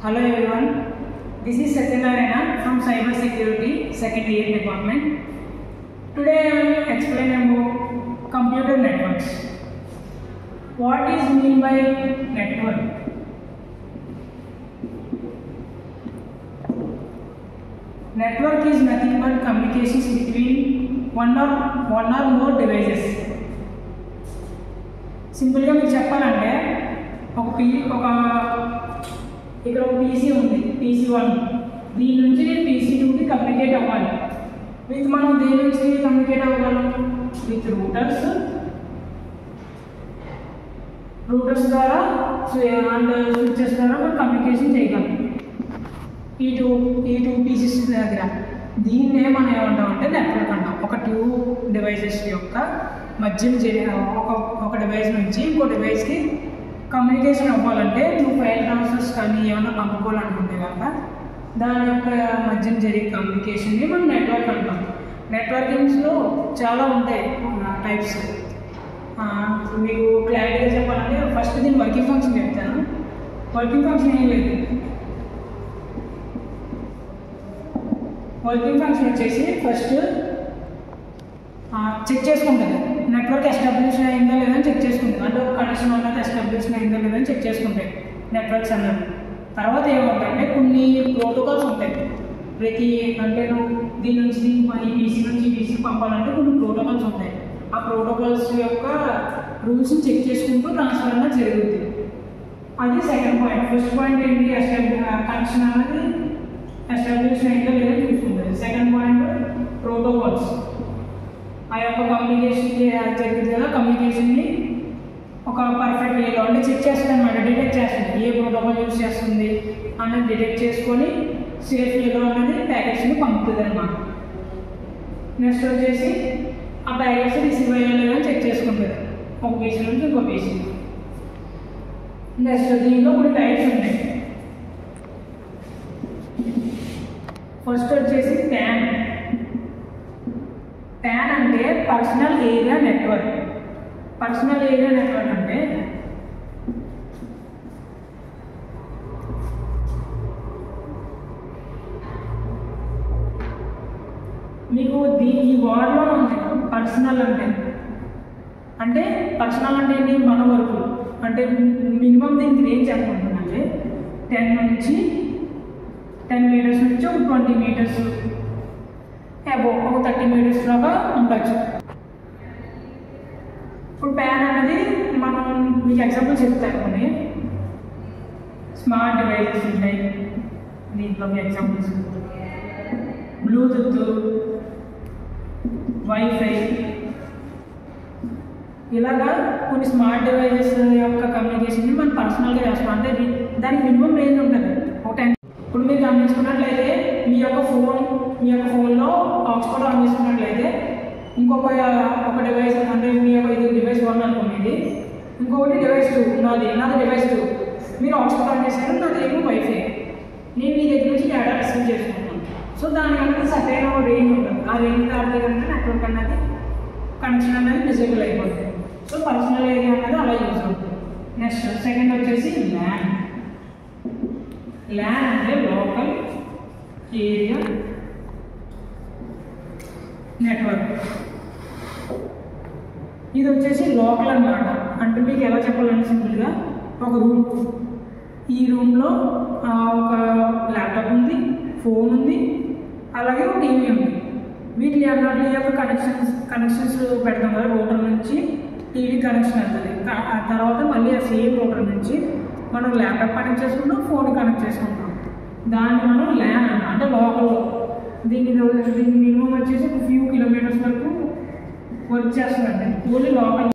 Hello everyone, this is Satyanarayana from Cyber Security Second Year Department. Today I will explain about computer networks. What is mean by network? Network is nothing but communications between one or more devices. Simple గా మీకు చెప్పాలంటే ఇక్కడ ఒక PC ఉంది, PC1. దీని నుంచి PC2కి communicate అవ్వాలి. మనం దేని నుంచి కమ్యూనికేట్ అవ్వగలం? విత్ రూటర్స్ ద్వారా అండ్ స్విచెస్ ద్వారా మనం కమ్యూనికేషన్ చేయగలం. ఈ టూ పీసెస్ దగ్గర దీన్నే మనం ఏమంటామంటే నెట్వర్క్ అంటాం. ఒక టూ డివైసెస్ యొక్క మధ్య ఒక డివైస్ నుంచి ఇంకో డివైస్కి కమ్యూనికేషన్ అవ్వాలంటే నువ్వు ఫైల్ ట్రాన్స్ఫర్స్ కానీ ఏమైనా పంపుకోవాలనుకుంటే కనుక దాని యొక్క మధ్య జరిగే కమ్యూనికేషన్ని మనం నెట్వర్క్ అంటాం. నెట్వర్కింగ్స్లో చాలా ఉంటాయి టైప్స్. మీకు క్లారిటీగా చెప్పాలంటే ఫస్ట్ దీని వర్కింగ్ ఫంక్షన్ చెప్తాను. వర్కింగ్ ఫంక్షన్ ఏం లేదు. వర్కింగ్ ఫంక్షన్ వచ్చేసి ఫస్ట్ చెక్ చేసుకుంటుంది, నెట్వర్క్ ఎస్టాబ్లిష్ అయిందా లేదని చెక్ చేసుకుంటుంది. అంటే ఒక కనెక్షన్ అన్నది ఎస్టాబ్లిష్ అయిందా లేదని చెక్ చేసుకుంటాయి నెట్వర్క్స్ అన్నది. తర్వాత ఏమవుతాయంటే కొన్ని ప్రోటోకాల్స్ ఉంటాయి. అంటే నువ్వు దీని నుంచి ఈ పీసీ నుంచి ఈ పీసీకి పంపాలంటే కొన్ని ప్రోటోకాల్స్ ఉంటాయి. ఆ ప్రోటోకాల్స్ యొక్క రూల్స్ని చెక్ చేసుకుంటూ ట్రాన్స్ఫర్ అన్నది జరుగుతుంది. అది సెకండ్ పాయింట్. ఫస్ట్ పాయింట్ ఏంటి? కనెక్షన్ అనేది ఎస్టాబ్లిష్ అయిందా లేదని చూసుకుంటుంది. Second point protocols. ఆ యొక్క కమ్యూనికేషన్ జరిగింది కదా, కమ్యూనికేషన్ని ఒక పర్ఫెక్ట్ వేలో అంటే చెక్ చేస్తుంది అనమాట. డిటెక్ట్ చేస్తుంది ఏ ప్రోటోకాల్ యూజ్ చేస్తుంది అన్నది డిటెక్ట్ చేసుకొని సేఫ్ వేలో అనేది ప్యాకెట్స్ని పంపుతుంది అనమాట. నెక్స్ట్ వచ్చేసి ఆ ప్యాకెట్స్ రిసీవ్ అయ్యాలి అని చెక్ చేసుకుంటుంది ఒక పీసీ నుంచి ఇంకో పీసీ. నెక్స్ట్ దీనిలో కొన్ని టైప్స్ ఉంటాయి. ఫస్ట్ వచ్చేసి PAN అంటే personal area network. Personal area network అంటే మీకు ఈ వార్డ్లో ఉంది. పర్సనల్ అంటే పర్సనల్ అంటే ఏంటి? మన వరకు అంటే మినిమం దీనికి రేంజ్ ఎంత ఉంటుందంటే 10 మీటర్స్ నుంచి ఒక 20 మీటర్స్ అబో ఒక 30 మీటర్స్ దాకా ఉండొచ్చు. ఇప్పుడు PAN అనేది మనం మీకు ఎగ్జాంపుల్ చెప్తాను. కొన్ని స్మార్ట్ డివైజెస్ ఉంటాయి. దీంట్లో మీ ఎగ్జాంపుల్స్ బ్లూటూత్, వైఫై, ఇలాగా కొన్ని స్మార్ట్ డివైజెస్ యొక్క కమ్యూనికేషన్ని మనం పర్సనల్గా చేస్తాం. అంటే దానికి మినిమం రేంజ్ ఉంటుంది ఒక 10. ఇప్పుడు మీరు గమనించుకున్నట్లయితే మీ యొక్క ఫోన్లో హాట్స్పాట్ ఆన్ చేసుకున్నట్లయితే ఇంకొక డివైస్ అంటే మీ యొక్క ఇది డివైస్ 1 అనుకోండి, ఇది ఇంకొకటి డివైస్ 2 నాది డివైస్ 2. మీరు హాట్స్పాట్ ఆన్ చేశారు, నాది ఏమో వైఫై. నేను మీ దగ్గర నుంచి డేటా రిసీవ్ చేసుకుంటాను. సో దాని అనేది సరైన రేంజ్ ఉంటుంది. ఆ రేంజ్ దాటితే కనుక నెట్వర్క్ అనేది కనెక్షన్ అనేది డిజేబుల్ అయిపోతుంది. సో పర్సనల్ ఏరియా అనేది అలా యూజ్ అవుతుంది. నెక్స్ట్ సెకండ్ వచ్చేసి ల్యాన్ అంటే లోకల్ ఏరియా నెట్వర్క్. ఇది వచ్చేసి లోకల్ అన్నమాట. అంటే మీకు ఎలా చెప్పాలంటే సింపుల్గా ఒక రూమ్, ఈ రూమ్లో ఒక ల్యాప్టాప్ ఉంది, ఫోన్ ఉంది, అలాగే ఒక టీవీ ఉంది. వీటి యొక్క కనెక్షన్స్ పెడతాం కదా. రూటర్ నుంచి టీవీ కనెక్షన్ అవుతుంది. ఆ తర్వాత మళ్ళీ ఆ సేమ్ రూటర్ నుంచి మనం ల్యాప్టాప్ కనెక్ట్ చేసుకుంటాం, ఫోన్ కనెక్ట్ చేసుకుంటాం. దాన్ని మనం ల్యాన్ అంటాం. అంటే లోకల్ దీని మినిమం వచ్చేసి ఒక ఫ్యూ కిలోమీటర్స్ వరకు వర్క్ చేస్తుందండి. Only local.